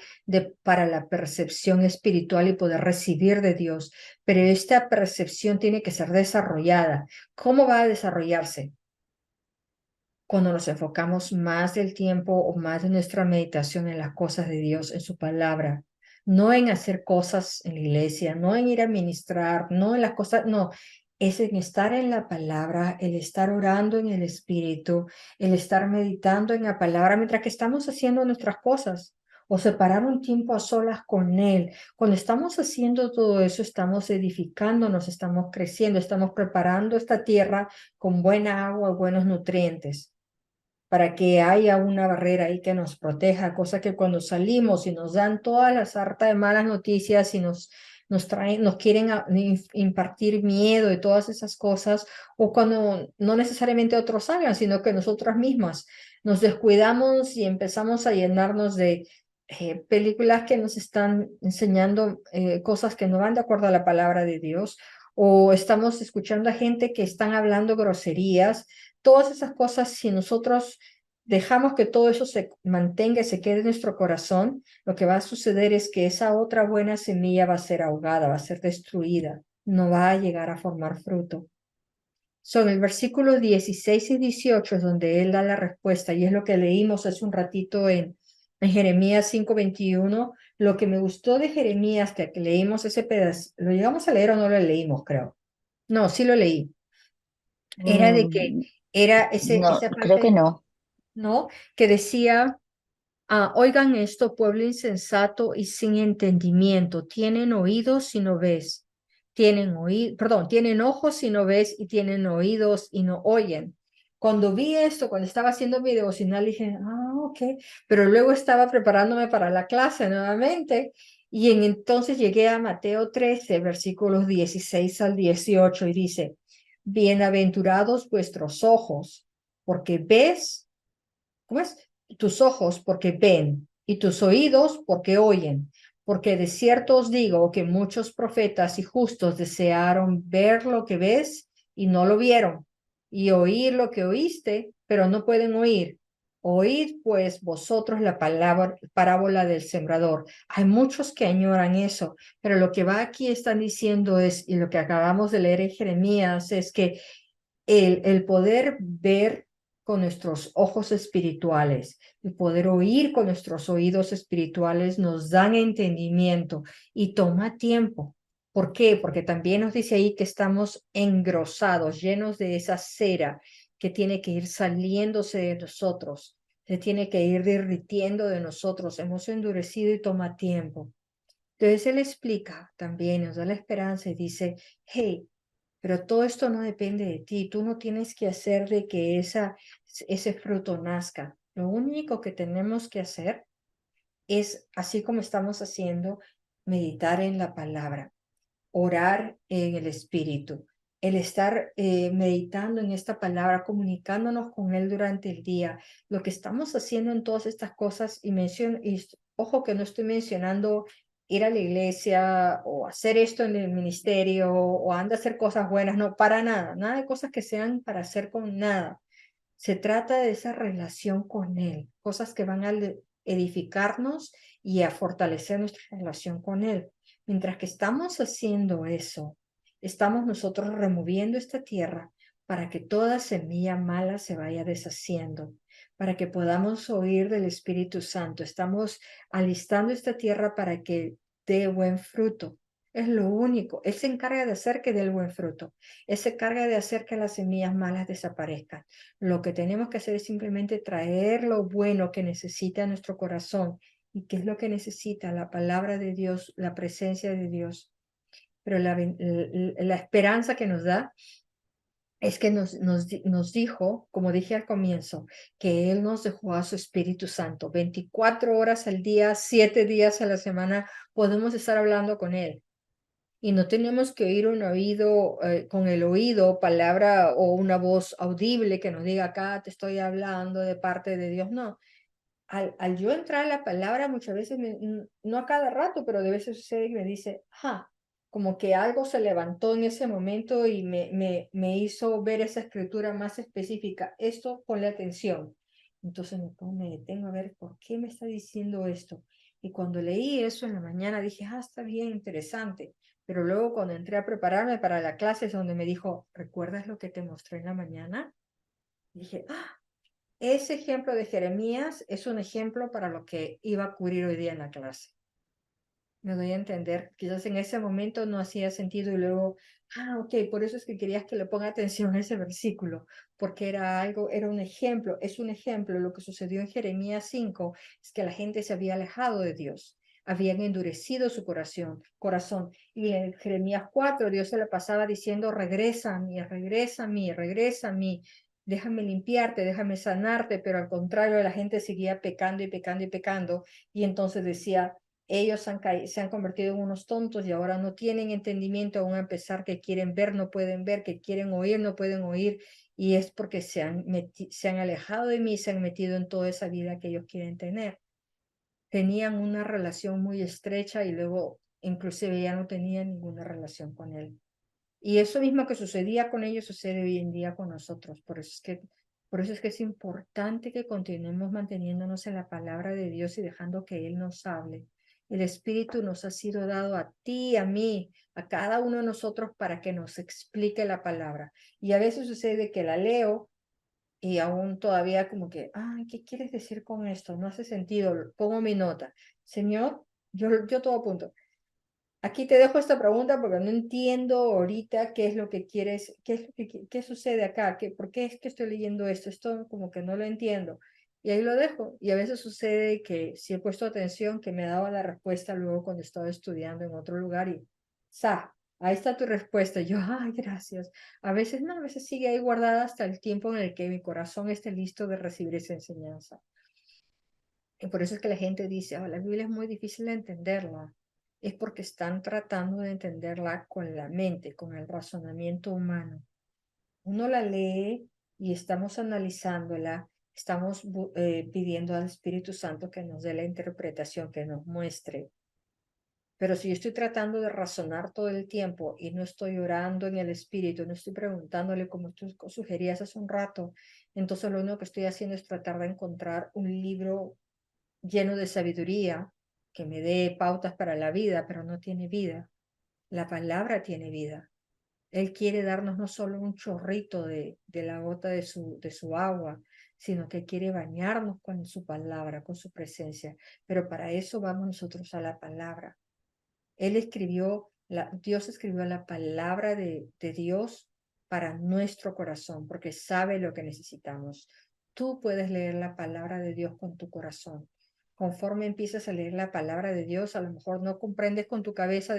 para la percepción espiritual y poder recibir de Dios, pero esta percepción tiene que ser desarrollada. ¿Cómo va a desarrollarse? Cuando nos enfocamos más del tiempo o más de nuestra meditación en las cosas de Dios, en su palabra, no en hacer cosas en la iglesia, no en ir a ministrar, no en las cosas, no, es en estar en la palabra, el estar orando en el Espíritu, el estar meditando en la palabra mientras que estamos haciendo nuestras cosas o separar un tiempo a solas con Él. Cuando estamos haciendo todo eso, estamos edificándonos, estamos creciendo, estamos preparando esta tierra con buena agua y buenos nutrientes para que haya una barrera ahí que nos proteja, cosa que cuando salimos y nos dan toda la sarta de malas noticias y nos traen, nos quieren impartir miedo y todas esas cosas, o cuando no necesariamente otros salgan, sino que nosotras mismas nos descuidamos y empezamos a llenarnos de películas que nos están enseñando cosas que no van de acuerdo a la palabra de Dios, o estamos escuchando a gente que están hablando groserías. Todas esas cosas, si nosotros dejamos que todo eso se mantenga y se quede en nuestro corazón, lo que va a suceder es que esa otra buena semilla va a ser ahogada, va a ser destruida, no va a llegar a formar fruto. Son el versículo 16 y 18 es donde él da la respuesta y es lo que leímos hace un ratito en Jeremías 5:21. Lo que me gustó de Jeremías, que leímos ese pedazo, ¿lo llegamos a leer o no lo leímos, creo? No, sí lo leí. Era de que Mm, era no, esa creo que parte, no. ¿no? Que decía, oigan esto, pueblo insensato y sin entendimiento, tienen oídos y no ves, tienen ojos y no ves y tienen oídos y no oyen. Cuando vi esto, cuando estaba haciendo mi devocional, dije, ok, pero luego estaba preparándome para la clase nuevamente y entonces llegué a Mateo 13, versículos 16 al 18 y dice, bienaventurados vuestros ojos, porque ves. ¿Cómo es? Tus ojos porque ven y tus oídos porque oyen. Porque de cierto os digo que muchos profetas y justos desearon ver lo que ves y no lo vieron, y oír lo que oíste, pero no pueden oír. Oíd pues vosotros la palabra, parábola del sembrador. Hay muchos que añoran eso, pero lo que va aquí están diciendo es, y lo que acabamos de leer en Jeremías, es que el poder ver con nuestros ojos espirituales, el poder oír con nuestros oídos espirituales nos dan entendimiento y toma tiempo. ¿Por qué? Porque también nos dice ahí que estamos engrosados, llenos de esa cera que tiene que ir saliéndose de nosotros, se tiene que ir derritiendo de nosotros. Hemos endurecido y toma tiempo. Entonces él explica también, nos da la esperanza y dice, hey, pero todo esto no depende de ti. Tú no tienes que hacer de que ese fruto nazca. Lo único que tenemos que hacer es, así como estamos haciendo, meditar en la palabra, orar en el Espíritu, el estar meditando en esta palabra, comunicándonos con Él durante el día, lo que estamos haciendo en todas estas cosas, y ojo que no estoy mencionando ir a la iglesia o hacer esto en el ministerio o anda a hacer cosas buenas, no, para nada, nada de cosas que sean para hacer con nada. Se trata de esa relación con Él, cosas que van a edificarnos y a fortalecer nuestra relación con Él. Mientras que estamos haciendo eso, estamos nosotros removiendo esta tierra para que toda semilla mala se vaya deshaciendo, para que podamos oír del Espíritu Santo. Estamos alistando esta tierra para que dé buen fruto. Es lo único. Él se encarga de hacer que dé el buen fruto. Él se encarga de hacer que las semillas malas desaparezcan. Lo que tenemos que hacer es simplemente traer lo bueno que necesita nuestro corazón. ¿Y qué es lo que necesita? La palabra de Dios, la presencia de Dios. Pero la esperanza que nos da es que nos dijo, como dije al comienzo, que Él nos dejó a su Espíritu Santo. 24 horas al día, 7 días a la semana, podemos estar hablando con Él. Y no tenemos que oír un oído, con el oído, palabra o una voz audible que nos diga acá te estoy hablando de parte de Dios. No, al yo entrar a la palabra muchas veces, no a cada rato, pero de veces sucede que me dice, como que algo se levantó en ese momento y me hizo ver esa escritura más específica. Esto, ponle atención. Entonces me detengo a ver por qué me está diciendo esto. Y cuando leí eso en la mañana dije, está bien interesante. Pero luego cuando entré a prepararme para la clase es donde me dijo, ¿recuerdas lo que te mostré en la mañana? Dije, ese ejemplo de Jeremías es un ejemplo para lo que iba a cubrir hoy día en la clase. Me doy a entender, quizás en ese momento no hacía sentido y luego, ok, por eso es que querías que le ponga atención a ese versículo, porque era un ejemplo, es un ejemplo. Lo que sucedió en Jeremías 5 es que la gente se había alejado de Dios, habían endurecido su corazón. Y en Jeremías 4 Dios se le pasaba diciendo, regresa a mí, regresa a mí, regresa a mí. Déjame limpiarte, déjame sanarte, pero al contrario, la gente seguía pecando y pecando y pecando. Y entonces decía, ellos se han convertido en unos tontos y ahora no tienen entendimiento, aún a pesar que quieren ver, no pueden ver, que quieren oír, no pueden oír. Y es porque se han alejado de mí, se han metido en toda esa vida que ellos quieren tener. Tenían una relación muy estrecha y luego inclusive ya no tenían ninguna relación con Él. Y eso mismo que sucedía con ellos sucede hoy en día con nosotros. Por eso es que es importante que continuemos manteniéndonos en la palabra de Dios y dejando que Él nos hable. El Espíritu nos ha sido dado a ti, a mí, a cada uno de nosotros para que nos explique la palabra. Y a veces sucede que la leo y aún todavía como que, ¿qué quieres decir con esto? No hace sentido. Pongo mi nota. Señor, yo todo apunto. Aquí te dejo esta pregunta porque no entiendo ahorita qué es lo que quieres, qué sucede acá, por qué es que estoy leyendo esto. Esto como que no lo entiendo. Y ahí lo dejo. Y a veces sucede que si he puesto atención, que me daba la respuesta luego cuando estaba estudiando en otro lugar y, ahí está tu respuesta. Y yo, gracias. A veces no, a veces sigue ahí guardada hasta el tiempo en el que mi corazón esté listo de recibir esa enseñanza. Y por eso es que la gente dice, la Biblia es muy difícil de entenderla. Es porque están tratando de entenderla con la mente, con el razonamiento humano. Uno la lee y estamos analizándola, estamos pidiendo al Espíritu Santo que nos dé la interpretación, que nos muestre. Pero si yo estoy tratando de razonar todo el tiempo y no estoy orando en el Espíritu, no estoy preguntándole como tú sugerías hace un rato, entonces lo único que estoy haciendo es tratar de encontrar un libro lleno de sabiduría, que me dé pautas para la vida, pero no tiene vida. La palabra tiene vida. Él quiere darnos no solo un chorrito de la gota de su agua, sino que quiere bañarnos con su palabra, con su presencia. Pero para eso vamos nosotros a la palabra. Dios escribió la palabra de Dios para nuestro corazón, porque sabe lo que necesitamos. Tú puedes leer la palabra de Dios con tu corazón. Conforme empiezas a leer la palabra de Dios, a lo mejor no comprendes con tu cabeza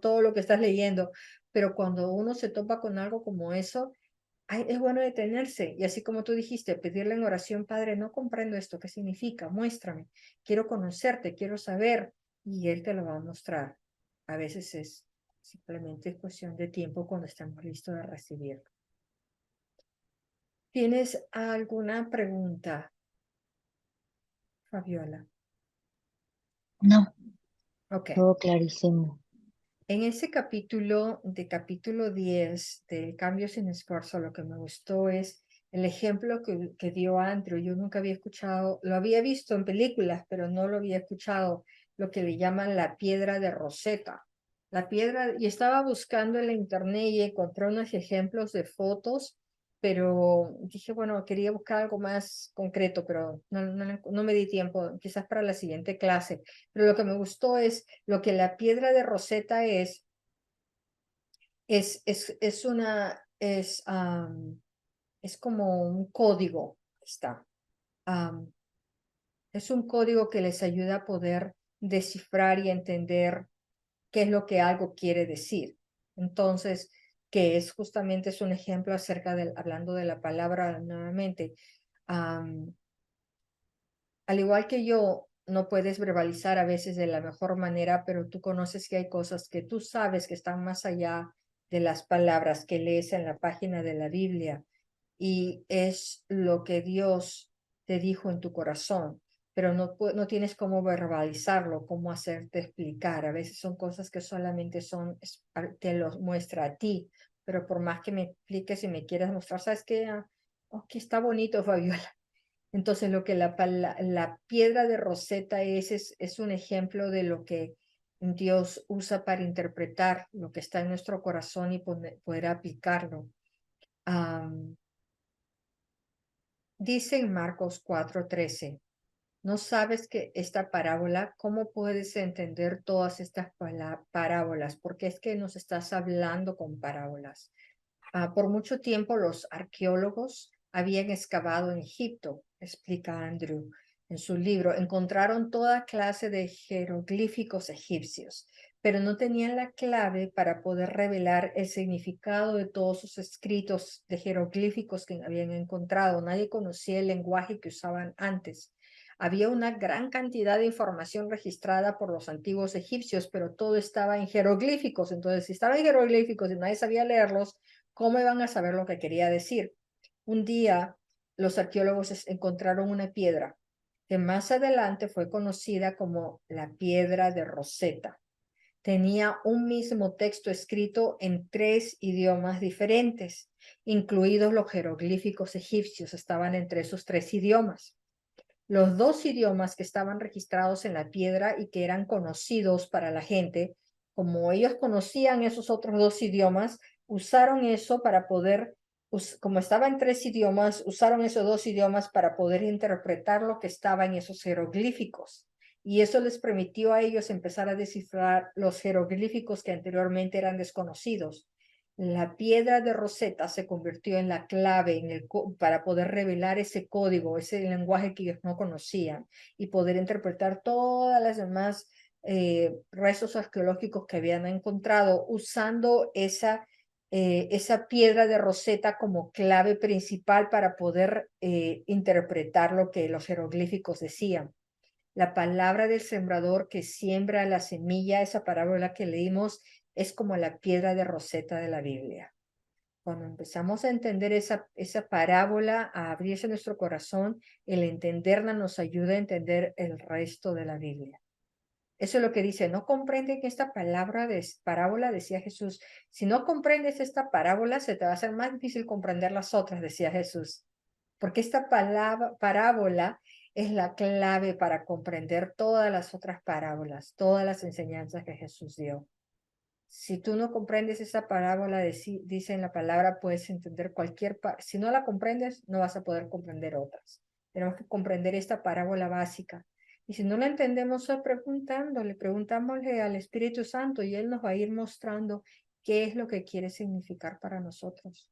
todo lo que estás leyendo, pero cuando uno se topa con algo como eso, es bueno detenerse y así como tú dijiste, pedirle en oración, Padre, no comprendo esto, ¿qué significa? Muéstrame, quiero conocerte, quiero saber, y Él te lo va a mostrar. A veces es Simplemente es cuestión de tiempo cuando estamos listos de recibirlo. ¿Tienes alguna pregunta, Fabiola? No, Ok. todo clarísimo. En ese capítulo, de capítulo 10 del Cambio sin Esfuerzo, lo que me gustó es el ejemplo que dio Andrew. Yo nunca había escuchado, lo había visto en películas, pero no lo había escuchado, lo que le llaman la piedra de Rosetta. La piedra, y estaba buscando en la internet y encontré unos ejemplos de fotos, pero dije, bueno, quería buscar algo más concreto, pero no me di tiempo, quizás para la siguiente clase. Pero lo que me gustó es lo que la piedra de Rosetta es una, es como un código, está. am, es un código que les ayuda a poder descifrar y entender qué es lo que algo quiere decir. Entonces, que es justamente es un ejemplo acerca del, hablando de la palabra nuevamente. am, Al igual que yo, no puedes verbalizar a veces de la mejor manera, pero tú conoces que hay cosas que tú sabes que están más allá de las palabras que lees en la página de la Biblia y es lo que Dios te dijo en tu corazón, pero no tienes cómo verbalizarlo, cómo hacerte explicar. A veces son cosas que solamente son, te los muestra a ti, pero por más que me expliques y me quieras mostrar, ¿sabes qué? Oh, que está bonito, Fabiola. Entonces, lo que la piedra de Rosetta es un ejemplo de lo que Dios usa para interpretar lo que está en nuestro corazón y poder aplicarlo. Am, Dice en Marcos 4:13, ¿no sabes que esta parábola, cómo puedes entender todas estas parábolas? Porque es que nos estás hablando con parábolas. Por mucho tiempo los arqueólogos habían excavado en Egipto, explica Andrew en su libro. Encontraron toda clase de jeroglíficos egipcios, pero no tenían la clave para poder revelar el significado de todos sus escritos de jeroglíficos que habían encontrado. Nadie conocía el lenguaje que usaban antes. Había una gran cantidad de información registrada por los antiguos egipcios, pero todo estaba en jeroglíficos. Entonces, si estaba en jeroglíficos y nadie sabía leerlos, ¿cómo iban a saber lo que quería decir? Un día, los arqueólogos encontraron una piedra que más adelante fue conocida como la piedra de Rosetta. Tenía un mismo texto escrito en 3 idiomas diferentes, incluidos los jeroglíficos egipcios, estaban entre esos 3 idiomas. Los 2 idiomas que estaban registrados en la piedra y que eran conocidos para la gente, como ellos conocían esos otros 2 idiomas, usaron eso para poder, como estaba en 3 idiomas, usaron esos 2 idiomas para poder interpretar lo que estaba en esos jeroglíficos. Y eso les permitió a ellos empezar a descifrar los jeroglíficos que anteriormente eran desconocidos. La piedra de Rosetta se convirtió en la clave para poder revelar ese código, ese lenguaje que ellos no conocían y poder interpretar todas las demás restos arqueológicos que habían encontrado usando esa piedra de Rosetta como clave principal para poder interpretar lo que los jeroglíficos decían. La palabra del sembrador que siembra la semilla, esa parábola que leímos, es como la piedra de Rosetta de la Biblia. Cuando empezamos a entender esa parábola, a abrirse nuestro corazón, el entenderla nos ayuda a entender el resto de la Biblia. Eso es lo que dice, no comprenden que esta palabra de parábola, decía Jesús, si no comprendes esta parábola, se te va a hacer más difícil comprender las otras, decía Jesús. Porque esta parábola es la clave para comprender todas las otras parábolas, todas las enseñanzas que Jesús dio. Si tú no comprendes esa parábola, dice en la palabra, puedes entender si no la comprendes, no vas a poder comprender otras. Tenemos que comprender esta parábola básica. Y si no la entendemos, preguntámosle al Espíritu Santo y Él nos va a ir mostrando qué es lo que quiere significar para nosotros.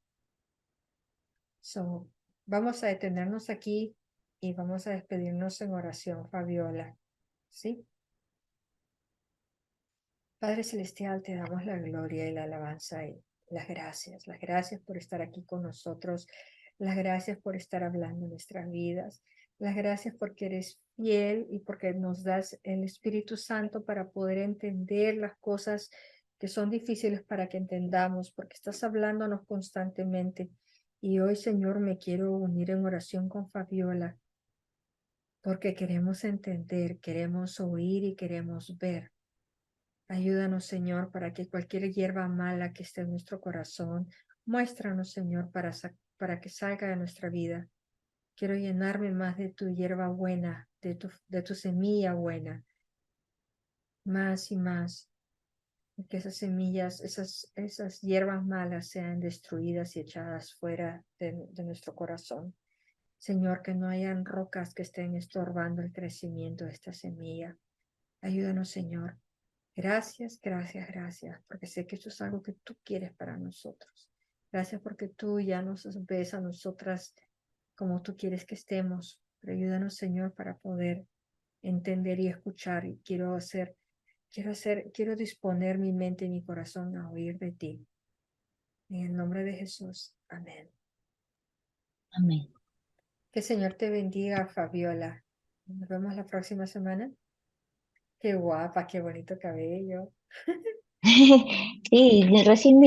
So, vamos a detenernos aquí y vamos a despedirnos en oración, Fabiola. ¿Sí? Padre Celestial, te damos la gloria y la alabanza y las gracias por estar aquí con nosotros, las gracias por estar hablando en nuestras vidas, las gracias porque eres fiel y porque nos das el Espíritu Santo para poder entender las cosas que son difíciles para que entendamos, porque estás hablándonos constantemente. Y hoy, Señor, me quiero unir en oración con Fabiola, porque queremos entender, queremos oír y queremos ver. Ayúdanos, Señor, para que cualquier hierba mala que esté en nuestro corazón, muéstranos, Señor, para que salga de nuestra vida. Quiero llenarme más de tu hierba buena, de tu semilla buena, más y más. Y que esas semillas, esas hierbas malas sean destruidas y echadas fuera de nuestro corazón. Señor, que no hayan rocas que estén estorbando el crecimiento de esta semilla. Ayúdanos, Señor. Gracias, gracias, gracias, porque sé que esto es algo que tú quieres para nosotros. Gracias porque tú ya nos ves a nosotras como tú quieres que estemos. Pero ayúdanos, Señor, para poder entender y escuchar. Y quiero disponer mi mente y mi corazón a oír de ti. En el nombre de Jesús. Amén. Amén. Que el Señor te bendiga, Fabiola. Nos vemos la próxima semana. Qué guapa, qué bonito cabello. Sí, recién me